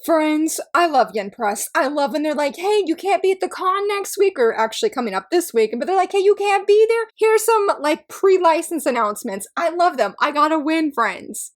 Friends, I love Yen Press. I love when they're like, hey, you can't be at the con next week, or actually coming up this week, but they're like, hey, you can't be there? Here's some like pre-license announcements. I love them. I gotta win, friends.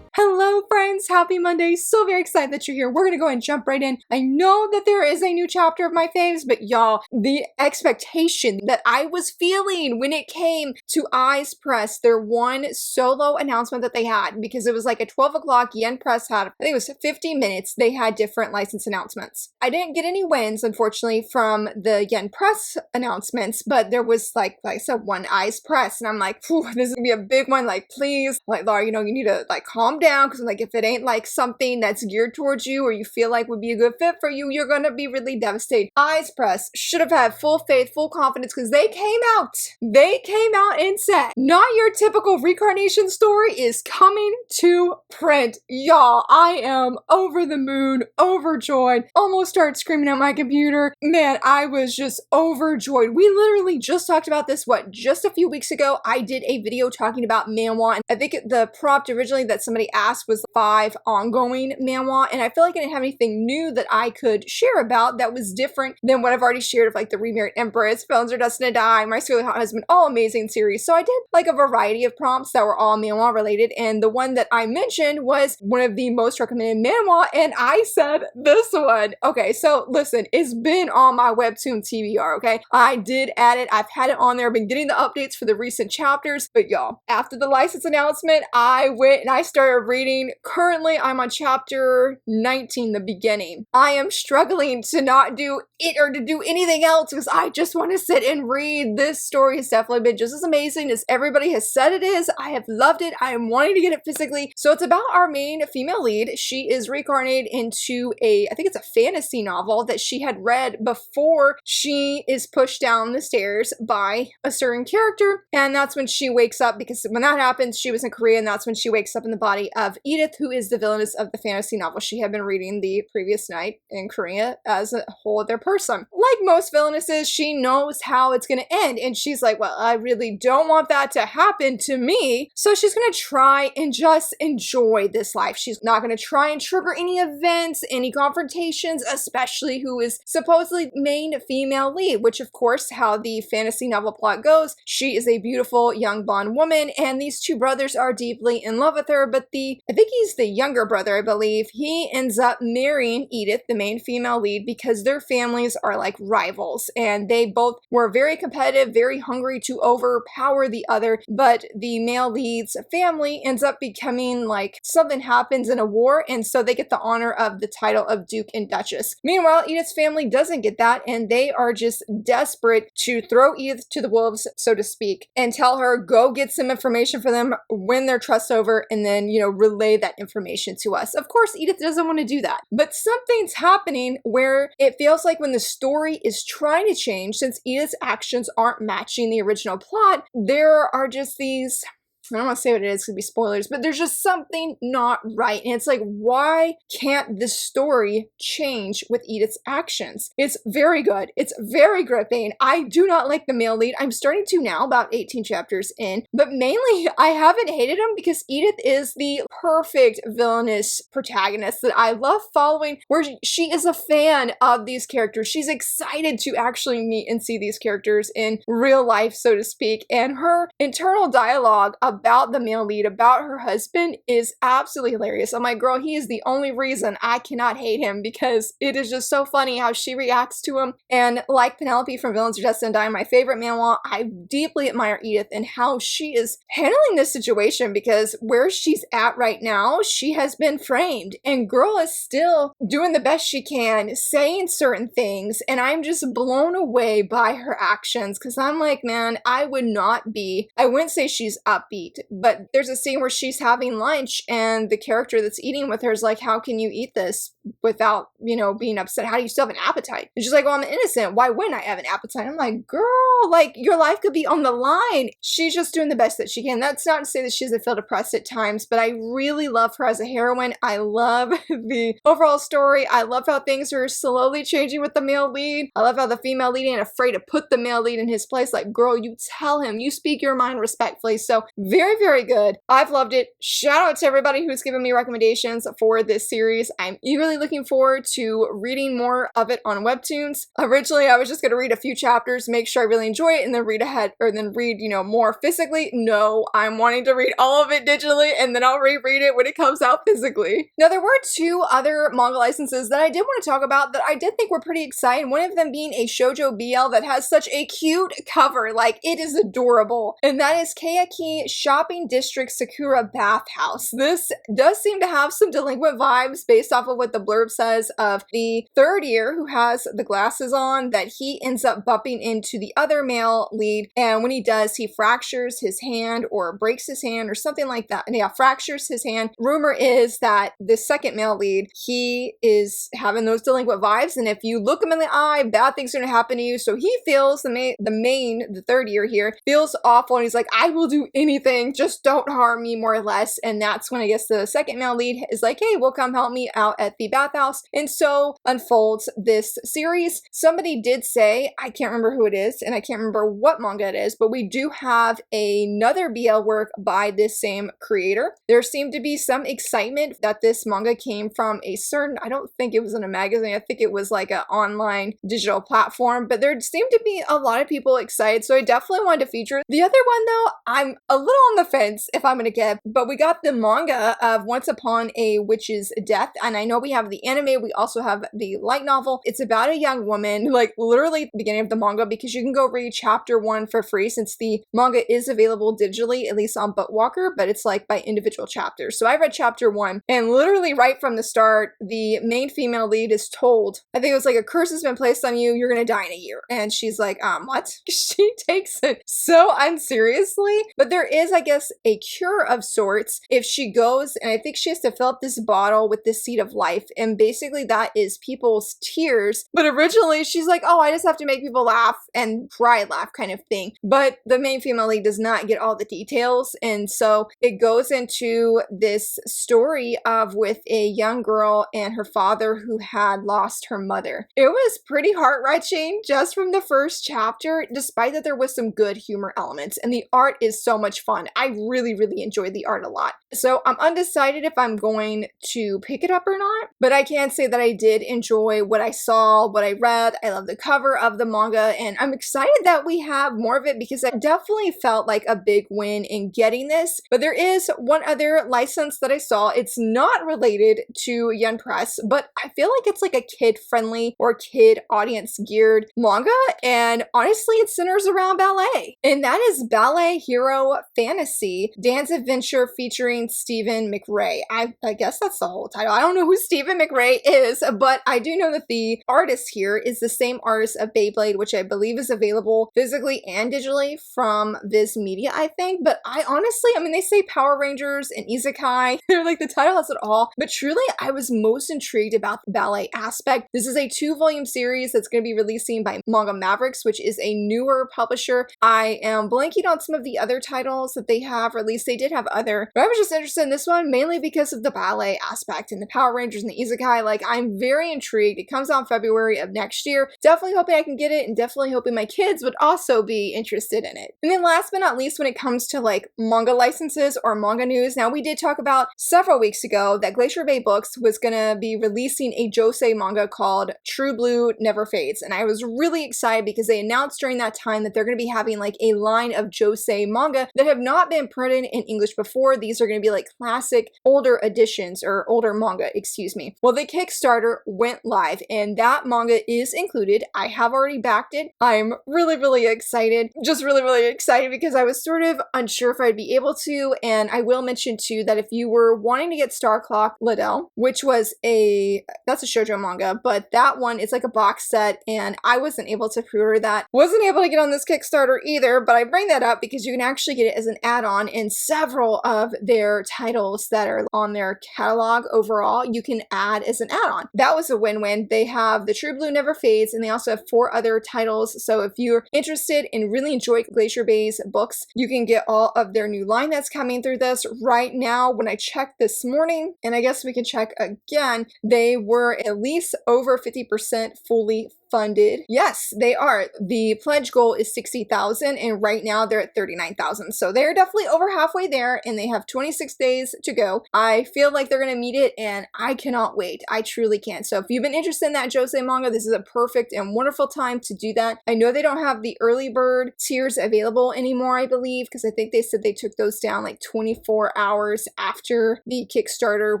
Hello friends, happy Monday. So very excited that you're here. We're gonna go and jump right in. I know that there is a new chapter of my faves, but y'all, the expectation that I was feeling when it came to Eyes Press, their one solo announcement that they had, because it was like at 12 o'clock, Yen Press had, I think it was 50 minutes, they had different license announcements. I didn't get any wins, unfortunately, from the Yen Press announcements, but there was like I said, one Eyes Press, and I'm like, this is gonna be a big one, like please, like Laura, you know, you need to like calm down, because like if it ain't like something that's geared towards you or you feel like would be a good fit for you, you're gonna be really devastated. Eyes Press should have had full faith, full confidence, because they came out and said, not your typical reincarnation story is coming to print. Y'all, I am over the moon, overjoyed, almost started screaming at my computer. Man, I was just overjoyed. We literally just talked about this, just a few weeks ago. I did a video talking about manhwa, and I think the prompt originally that somebody asked was 5 ongoing manhwa, and I feel like I didn't have anything new that I could share about that was different than what I've already shared of like the Remarried Empress, Villains Are Destined to Die, My Surly Hot Husband, all amazing series. So I did like a variety of prompts that were all manhwa related, and the one that I mentioned was one of the most recommended manhwa, and I said this one. Okay, so listen, it's been on my webtoon TBR, okay? I did add it, I've had it on there, I've been getting the updates for the recent chapters, but y'all, after the license announcement, I went and I started reading. Currently, I'm on chapter 19, the beginning. I am struggling to not do it or to do anything else because I just want to sit and read. This story has definitely been just as amazing as everybody has said it is. I have loved it. I am wanting to get it physically. So it's about our main female lead. She is reincarnated into I think it's a fantasy novel that she had read before she is pushed down the stairs by a certain character. And that's when she wakes up, because when that happens, she was in Korea, and that's when she wakes up in the body of Edith, who is the villainess of the fantasy novel she had been reading the previous night in Korea as a whole other person. Like most villainesses, she knows how it's going to end, and she's like, well, I really don't want that to happen to me, so she's going to try and just enjoy this life. She's not going to try and trigger any events, any confrontations, especially who is supposedly main female lead, which of course how the fantasy novel plot goes. She is a beautiful young blonde woman, and these two brothers are deeply in love with her, but I think he's the younger brother, I believe, he ends up marrying Edith, the main female lead, because their families are like rivals, and they both were very competitive, very hungry to overpower the other, but the male lead's family ends up becoming like, something happens in a war, and so they get the honor of the title of Duke and Duchess. Meanwhile, Edith's family doesn't get that, and they are just desperate to throw Edith to the wolves, so to speak, and tell her, go get some information for them, win their trust over, and then, you know, relay that information to us. Of course, Edith doesn't want to do that, but something's happening where it feels like when the story is trying to change, since Edith's actions aren't matching the original plot, there are just these, I don't want to say what it is, it's going to be spoilers, but there's just something not right. And it's like, why can't this story change with Edith's actions? It's very good. It's very gripping. I do not like the male lead. I'm starting to now, about 18 chapters in, but mainly I haven't hated him because Edith is the perfect villainous protagonist that I love following, where she is a fan of these characters. She's excited to actually meet and see these characters in real life, so to speak. And her internal dialogue about the male lead, about her husband, is absolutely hilarious. I'm like, girl, he is the only reason I cannot hate him, because it is just so funny how she reacts to him. And like Penelope from Villains Are Destined to Die, my favorite manhwa, I deeply admire Edith and how she is handling this situation, because where she's at right now, she has been framed, and girl is still doing the best she can, saying certain things, and I'm just blown away by her actions, because I'm like, man, I wouldn't say she's upbeat, but there's a scene where she's having lunch and the character that's eating with her is like, how can you eat this without, you know, being upset? How do you still have an appetite? And she's like, well, I'm innocent. Why wouldn't I have an appetite? I'm like, girl, like your life could be on the line. She's just doing the best that she can. That's not to say that she doesn't feel depressed at times, but I really love her as a heroine. I love the overall story. I love how things are slowly changing with the male lead. I love how the female lead ain't afraid to put the male lead in his place. Like, girl, you tell him, you speak your mind respectfully. So very, very good. I've loved it. Shout out to everybody who's given me recommendations for this series. I'm eagerly looking forward to reading more of it on Webtoons. Originally, I was just going to read a few chapters, make sure I really enjoy it, and then read ahead, or then read, you know, more physically. No, I'm wanting to read all of it digitally, and then I'll reread it when it comes out physically. Now, there were two other manga licenses that I did want to talk about that I did think were pretty exciting. One of them being a shoujo BL that has such a cute cover, like it is adorable, and that is Keyaki Shopping District Sakura Bathhouse. This does seem to have some Delinquent vibes based off of what the blurb says of the third year who has the glasses on, that he ends up bumping into the other male lead, and when he does, he fractures his hand or breaks his hand or something like that. And yeah, fractures his hand. Rumor is that the second male lead, he is having those Delinquent vibes, and if you look him in the eye, bad things are going to happen to you. So he feels, the third year here, feels awful, and he's like, I will do anything, just don't harm me, more or less. And that's when I guess the second male lead is like, hey, well, come help me out at the bathhouse. And so unfolds this series. Somebody did say, I can't remember who it is, and I can't remember what manga it is, but we do have another BL work by this same creator. There seemed to be some excitement that this manga came from a certain, I don't think it was in a magazine, I think it was like an online digital platform, but there seemed to be a lot of people excited, so I definitely wanted to feature it. The other one though, I'm a little on the fence if I'm gonna give, but we got the manga of Once Upon a Witch's Death, and I know we have the anime, we also have the light novel. It's about a young woman, like literally the beginning of the manga, because you can go read chapter 1 for free since the manga is available digitally, at least on Bookwalker, but it's like by individual chapters. So I read chapter 1, and literally right from the start, the main female lead is told, I think it was like, a curse has been placed on you, you're gonna die in a year. And she's like, what? She takes it so unseriously, but there is, I guess, a cure of sorts if she goes, and I think she has to fill up this bottle with the seed of life, and basically that is people's tears. But originally she's like, oh, I just have to make people laugh and cry laugh kind of thing. But the main female lead does not get all the details, and so it goes into this story of with a young girl and her father who had lost her mother. It was pretty heart-wrenching just from the first chapter, despite that there was some good humor elements, and the art is so much fun. I really, really enjoyed the art a lot. So I'm undecided if I'm going to pick it up or not, but I can say that I did enjoy what I saw, what I read. I love the cover of the manga, and I'm excited that we have more of it because I definitely felt like a big win in getting this. But there is one other license that I saw. It's not related to Yen Press, but I feel like it's like a kid-friendly or kid audience-geared manga, and honestly, it centers around ballet. And that is Ballet Hero Fantasy, Dance Adventure featuring Stephen McRae. I guess that's the whole title. I don't know who Stephen McRae is, but I do know that the artist here is the same artist of Beyblade, which I believe is available physically and digitally from Viz Media, I think. But I honestly, I mean, they say Power Rangers and Isekai. They're like, the title has it all. But truly, I was most intrigued about the ballet aspect. This is a 2-volume series that's going to be releasing by Manga Mavericks, which is a newer publisher. I am blanking on some of the other titles that they have released. They did have other, but I was just interested in this one mainly because of the ballet aspect and the Power Rangers and the Isekai. Like, I'm very intrigued. It comes out in February of next year. Definitely hoping I can get it, and definitely hoping my kids would also be interested in it. And then last but not least, when it comes to like manga licenses or manga news, now we did talk about several weeks ago that Glacier Bay Books was going to be releasing a josei manga called True Blue Never Fades, and I was really excited because they announced during that time that they're going to be having like a line of josei manga that have not been printed in English before. These are going to be like classic older editions, or older manga, excuse me. Well, the Kickstarter went live, and that manga is included. I have already backed it. I'm really, really excited. Just really, really excited because I was sort of unsure if I'd be able to, and I will mention too that if you were wanting to get Star Clock Liddell, which was that's a shoujo manga, but that one, it's like a box set, and I wasn't able to pre-order that. Wasn't able to get on this Kickstarter either, but I bring that up because you can actually get it as an add-on in several of their titles that are on their catalog overall. You can add as an add-on. That was a win-win. They have the True Blue Never Fades, and they also have 4 other titles. So if you you're interested and really enjoy Glacier Bay's books, you can get all of their new line that's coming through this. Right now, when I checked this morning, and I guess we can check again, they were at least over 50% fully funded. Yes, they are. The pledge goal is 60,000 and right now they're at 39,000. So they're definitely over halfway there and they have 26 days to go. I feel like they're going to meet it and I cannot wait. I truly can. So if you've been interested in that Josei manga, this is a perfect and wonderful time to do that. I know they don't have the early bird tiers available anymore, I believe, because I think they said they took those down like 24 hours after the Kickstarter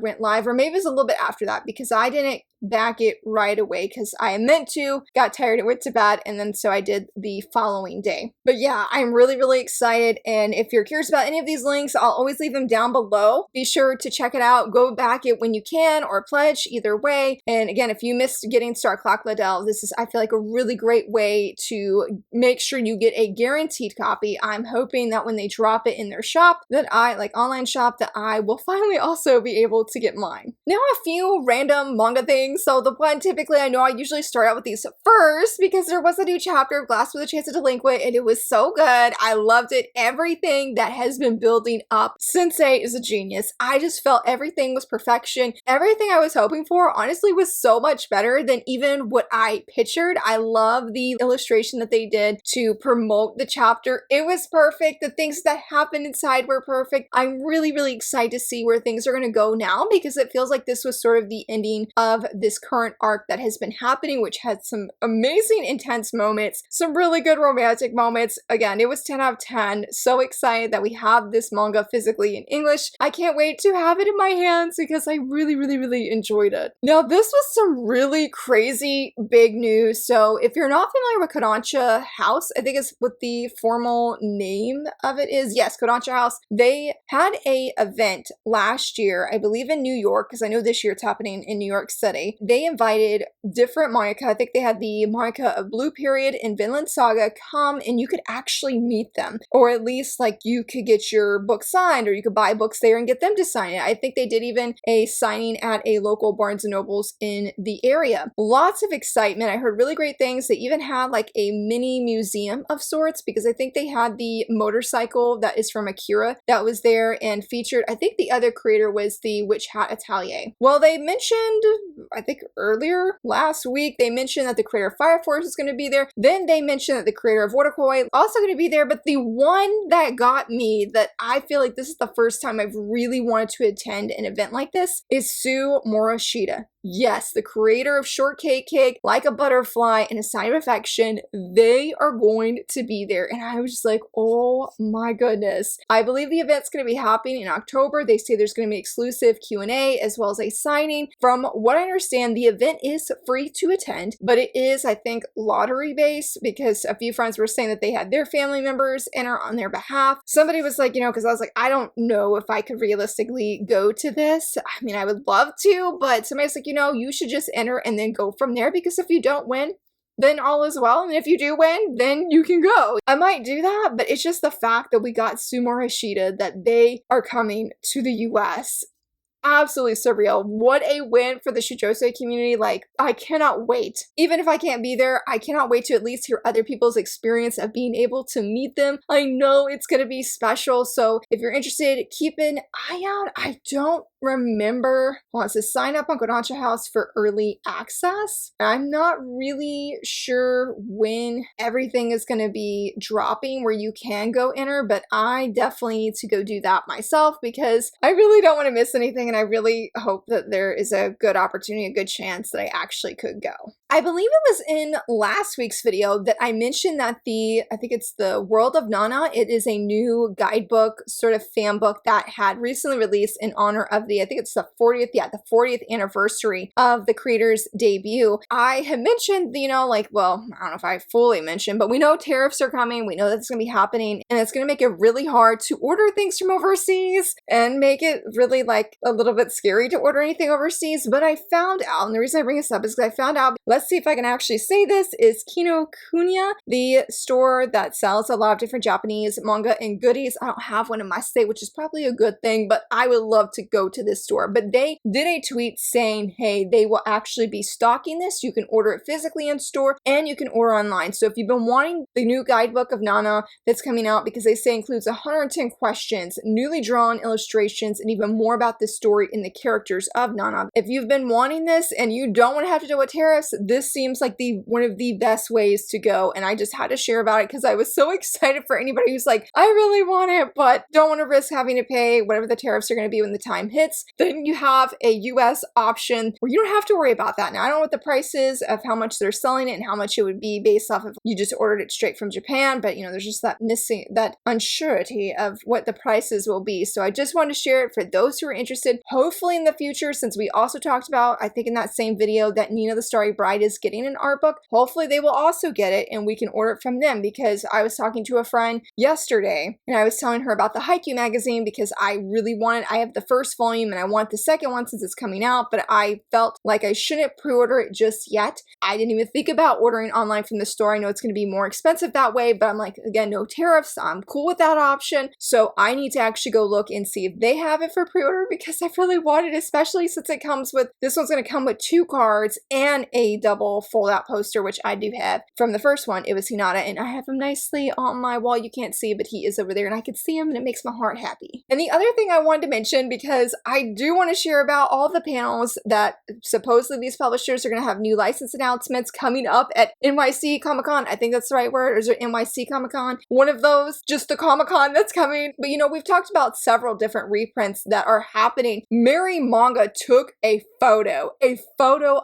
went live, or maybe it was a little bit after that because I didn't back it right away because I meant to, got tired and went to bed, and then so I did the following day. But yeah, I'm really excited, and if you're curious about any of these links, I'll always leave them down below. Be sure to check it out, go back it when you can, or pledge, either way. And again, if you missed getting Star Clock Liddell, this is, I feel like, a really great way to make sure you get a guaranteed copy. I'm hoping that when they drop it in their shop, that I, like online shop, that I will finally also be able to get mine. Now a few random manga things. So the one, typically, I know I usually start out with these first because there was a new chapter of Glass with a Chance of Delinquent and it was so good. I loved it. Everything that has been building up. Sensei is a genius. I just felt everything was perfection. Everything I was hoping for, honestly, was so much better than even what I pictured. I love the illustration that they did to promote the chapter. It was perfect. The things that happened inside were perfect. I'm really excited to see where things are going to go now because it feels like this was sort of the ending of this current arc that has been happening, which had some amazing intense moments, some really good romantic moments. Again, it was 10 out of 10. So excited that we have this manga physically in English. I can't wait to have it in my hands because I really enjoyed it. Now, this was some really crazy big news. So if you're not familiar with Kodansha House, I think it's what the formal name of it is. Yes, Kodansha House. They had a event last year, I believe in New York, because I know this year it's happening in New York City. They invited different mangaka. I think they had the mangaka of Blue Period and Vinland Saga come and you could actually meet them, or at least like you could get your book signed, or you could buy books there and get them to sign it. I think they did even a signing at a local Barnes & Nobles in the area. Lots of excitement. I heard really great things. They even had like a mini museum of sorts because I think they had the motorcycle that is from Akira that was there and featured, I think the other creator was the Witch Hat Atelier. Well, they mentioned, I think earlier last week, they mentioned that the creator of Fire Force is going to be there. Then they mentioned that the creator of Waterkoi also going to be there. But the one that got me, that I feel like this is the first time I've really wanted to attend an event like this, is Suu Morishita. Yes, the creator of Shortcake Cake, Like a Butterfly, and A Sign of Affection, they are going to be there. And I was just like, oh my goodness. I believe the event's going to be happening in October. They say there's going to be exclusive Q&A as well as a signing. From what I understand, the event is free to attend, but it is, I think, lottery based because a few friends were saying that they had their family members enter on their behalf. Somebody was like, you know, because I was like, I don't know if I could realistically go to this. I mean, I would love to, but somebody's like, you know, you should just enter and then go from there because if you don't win, then all is well. And if you do win, then you can go. I might do that, but it's just the fact that we got Suu Morishita, that they are coming to the US. Absolutely surreal. What a win for the Shoujosei community. Like, I cannot wait. Even if I can't be there, I cannot wait to at least hear other people's experience of being able to meet them. I know it's going to be special. So if you're interested, keep an eye out. I don't remember, well, it says sign up on Kodansha House for early access. I'm not really sure when everything is going to be dropping where you can go enter, but I definitely need to go do that myself because I really don't want to miss anything. And I really hope that there is a good opportunity, a good chance that I actually could go. I believe it was in last week's video that I mentioned that I think it's the World of Nana. It is a new guidebook, sort of fan book that had recently released in honor of I think it's the 40th, yeah, the 40th anniversary of the creator's debut. I had mentioned, you know, like, well, I don't know if I fully mentioned, but we know tariffs are coming. We know that's going to be happening, and it's going to make it really hard to order things from overseas and make it really like a little bit scary to order anything overseas. But I found out, and the reason I bring this up is because I found out, let's let's see if I can actually say this, is Kinokuniya, the store that sells a lot of different Japanese manga and goodies. I don't have one in my state, which is probably a good thing, but I would love to go to this store. But they did a tweet saying, hey, they will actually be stocking this. You can order it physically in store and you can order online. So if you've been wanting the new guidebook of Nana that's coming out, because they say includes 110 questions, newly drawn illustrations, and even more about the story and the characters of Nana. If you've been wanting this and you don't want to have to deal with tariffs, this seems like one of the best ways to go. And I just had to share about it because I was so excited for anybody who's like, I really want it, but don't want to risk having to pay whatever the tariffs are going to be when the time hits. Then you have a US option where you don't have to worry about that. Now, I don't know what the price is of how much they're selling it and how much it would be based off of you just ordered it straight from Japan, but you know, there's just that unsurety of what the prices will be. So I just wanted to share it for those who are interested. Hopefully in the future, since we also talked about, I think in that same video, that Nina the Starry Bride is getting an art book, hopefully they will also get it and we can order it from them, because I was talking to a friend yesterday and I was telling her about the Haikyuu magazine because I really wanted, I have the first volume and I want the second one since it's coming out, but I felt like I shouldn't pre-order it just yet. I didn't even think about ordering online from the store. I know it's going to be more expensive that way, but I'm like, again, no tariffs. I'm cool with that option. So I need to actually go look and see if they have it for pre-order because I really want it, especially since it comes with, this one's going to come with 2 cards and a double fold-out poster, which I do have. From the first one, it was Hinata, and I have him nicely on my wall. You can't see, but he is over there, and I can see him, and it makes my heart happy. And the other thing I wanted to mention, because I do want to share about all the panels that supposedly these publishers are going to have new license announcements coming up at NYC Comic-Con. I think that's the right word. Or is it NYC Comic-Con? One of those, just the Comic-Con that's coming. But you know, we've talked about several different reprints that are happening. Mary Manga took a photo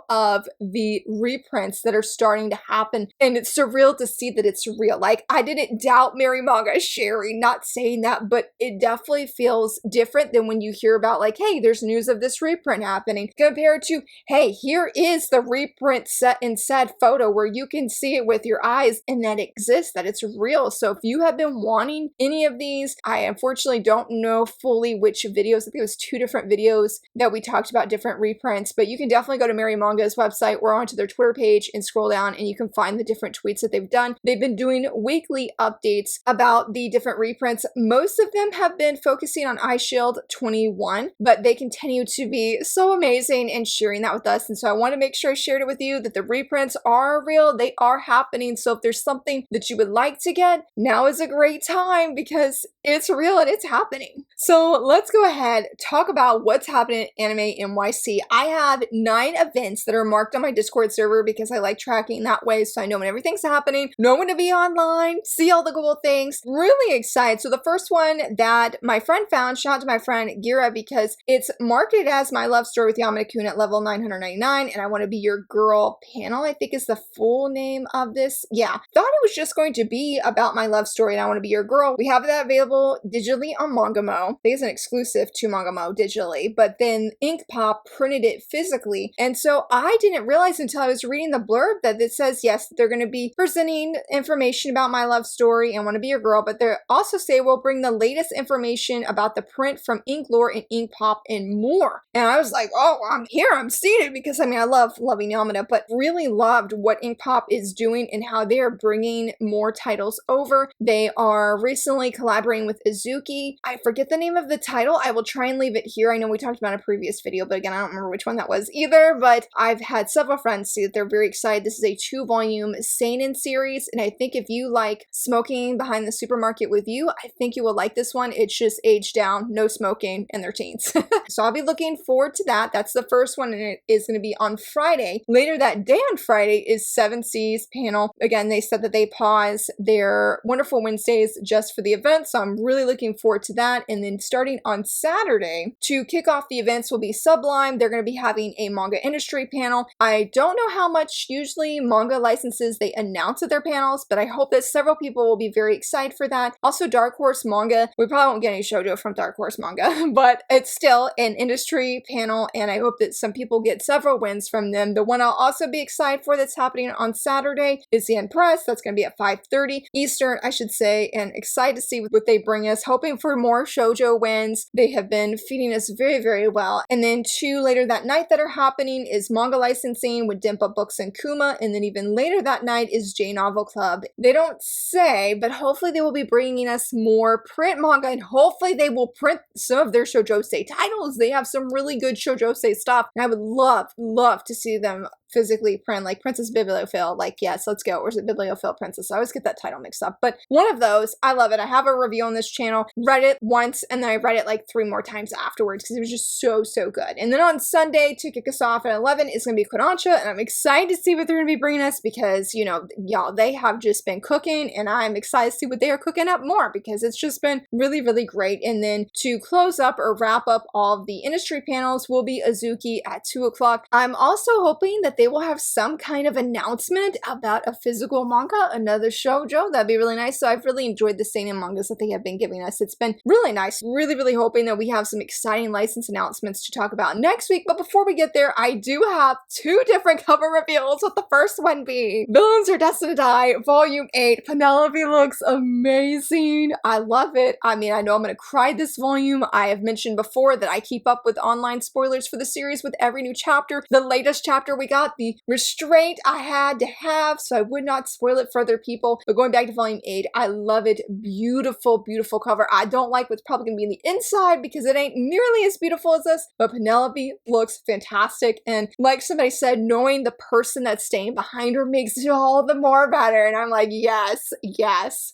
of the reprints that are starting to happen, and it's surreal to see that it's real. Like, I didn't doubt Mary Manga sharing, not saying that, but it definitely feels different than when you hear about like, hey, there's news of this reprint happening, compared to, hey, here is the reprint set in said photo where you can see it with your eyes and that it exists, that it's real. So if you have been wanting any of these, I unfortunately don't know fully which videos. I think it was 2 different videos that we talked about different reprints, but you can definitely go to Mary Manga's website or onto their Twitter page and scroll down and you can find the different tweets that they've done. They've been doing weekly updates about the different reprints. Most of them have been focusing on iShield 21, but they continue to be so amazing and sharing that with us. And so I want to make sure I shared it with you that the reprints are real, they are happening. So if there's something that you would like to get, now is a great time because it's real and it's happening. So let's go ahead, talk about what's happening at Anime NYC. I have 9 events that are marked on my Discord server because I like tracking that way, so I know when everything's happening, know when to be online, see all the cool things. Really excited. So the first one that my friend found, shout out to my friend Gira, because it's marketed as My Love Story with Yamada-kun at level 999, and I Want to Be Your Girl panel, I think is the full name of this. Yeah, thought it was just going to be about my love story and I Want to Be Your Girl. We have that available digitally on Mangamo. I think it's an exclusive to Mangamo digitally, but then Inkpop printed it physically. And so I didn't realize until I was reading the blurb that it says, yes, they're going to be presenting information about my love story and Want to Be Your Girl, but they also say we'll bring the latest information about the print from Inklore and Inkpop and more. And I was like, oh, I'm here, I'm seated, because I mean, I love loving Yamada, but really loved what Inkpop is doing and how they are bringing more titles over. They are recently collaborating with Izuki. I forget the name of the title. I will try and leave it here. I know we talked about in a previous video, but again, I don't remember which one that was either, but I've had several friends see that they're very excited. This is a 2-volume seinen series, and I think if you like smoking behind the supermarket with you, I think you will like this one. It's just aged down, no smoking, and they're teens. So I'll be looking forward to that. That's the first one, and it is going to be on Friday. Later that day on Friday is 7 Seas panel. Again, they said that they pause their Wonderful Wednesdays just for the event, so I'm really looking forward to that. And then starting on Saturday, to kick off the events will be Sublime. They're going to be having a manga industry panel. I don't know how much usually manga licenses they announce at their panels, but I hope that several people will be very excited for that. Also, Dark Horse Manga. We probably won't get any shoujo from Dark Horse Manga, but it's still an industry panel, and I hope that some people get several wins from them. The one I'll also be excited for that's happening on Saturday is the End Press. That's going to be at 5:30 Eastern, I should say, and excited to see what they bring us. Hoping for more shoujo wins. They have been feeding us very, very well. And then 2 later that night that are happening is manga licensing with Dimpa Books and Kuma, and then even later that night is J Novel Club. They don't say, but hopefully they will be bringing us more print manga, and hopefully they will print some of their Shoujosei titles. They have some really good Shoujosei stuff, and I would love to see them physically print, like Princess Bibliophile. Like, yes, let's go. Or is it Bibliophile Princess? I always get that title mixed up. But one of those, I love it. I have a review on this channel, read it once, and then I read it like 3 more times afterwards because it was just so good. And then on Sunday, to kick us off at 11, is going to be Kodansha, and I'm excited to see what they're going to be bringing us because, you know, y'all, they have just been cooking, and I'm excited to see what they are cooking up more because it's just been really great. And then to close up or wrap up all of the industry panels will be Azuki at 2 o'clock. I'm also hoping that they will have some kind of announcement about a physical manga, another shoujo. That'd be really nice. So I've really enjoyed the seinen mangas that they have been giving us. It's been really nice. Really hoping that we have some exciting license announcements to talk about next week. But before we get there, I do have 2 different cover reveals, with the first one being Villains Are Destined to Die, Volume 8. Penelope looks amazing. I love it. I mean, I know I'm going to cry this volume. I have mentioned before that I keep up with online spoilers for the series with every new chapter. The latest chapter we got, the restraint I had to have so I would not spoil it for other people. But going back to Volume 8, I love it. Beautiful cover. I don't like what's probably going to be in the inside because it ain't nearly as beautiful as this, but Penelope looks fantastic. And like somebody said, knowing the person that's staying behind her makes it all the more better. And I'm like, yes.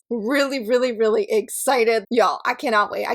Really excited. Y'all, I cannot wait.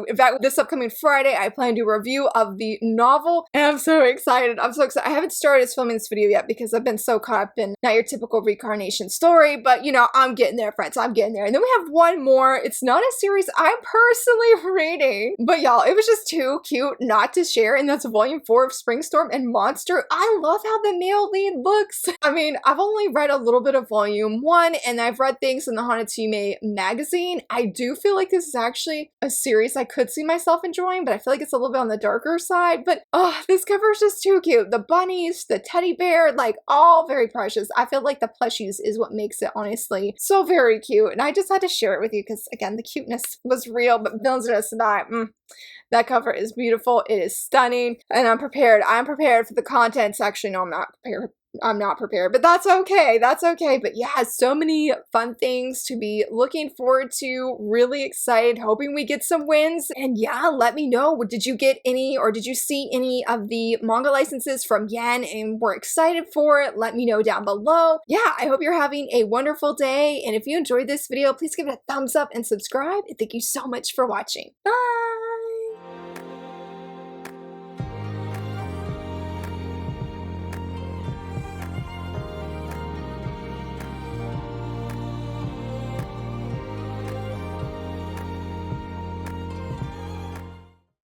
In fact, this upcoming Friday, I plan to do a review of the novel, and I'm so excited. I haven't started filming this video yet because I've been so caught up in not your typical reincarnation story, but you know, I'm getting there, friends. I'm getting there. And then we have one more. It's not a series I'm personally reading, but y'all, it was just too cute not to share, and that's Volume 4 of Springstorm and Monster. I love how the male lead looks. I mean, I've only read a little bit of Volume 1, and I've read things in the Hanatsume magazine. I do feel like this is actually a series I could see myself enjoying, but I feel like it's a little bit on the darker side. But oh, this cover is just too cute. The bunnies, the teddy bear, like all very precious. I feel like the plushies is what makes it honestly so very cute. And I just had to share it with you because again, the cuteness was real, but Villains Are Destined to Die, that cover is beautiful. It is stunning, and I'm prepared. I'm prepared for the content section. No, I'm not prepared. I'm not prepared, but that's okay. That's okay. But yeah, so many fun things to be looking forward to. Really excited, hoping we get some wins. And yeah, let me know. Did you get any, or did you see any of the manga licenses from Yen and were excited for it? Let me know down below. Yeah, I hope you're having a wonderful day. And if you enjoyed this video, please give it a thumbs up and subscribe. And thank you so much for watching. Bye.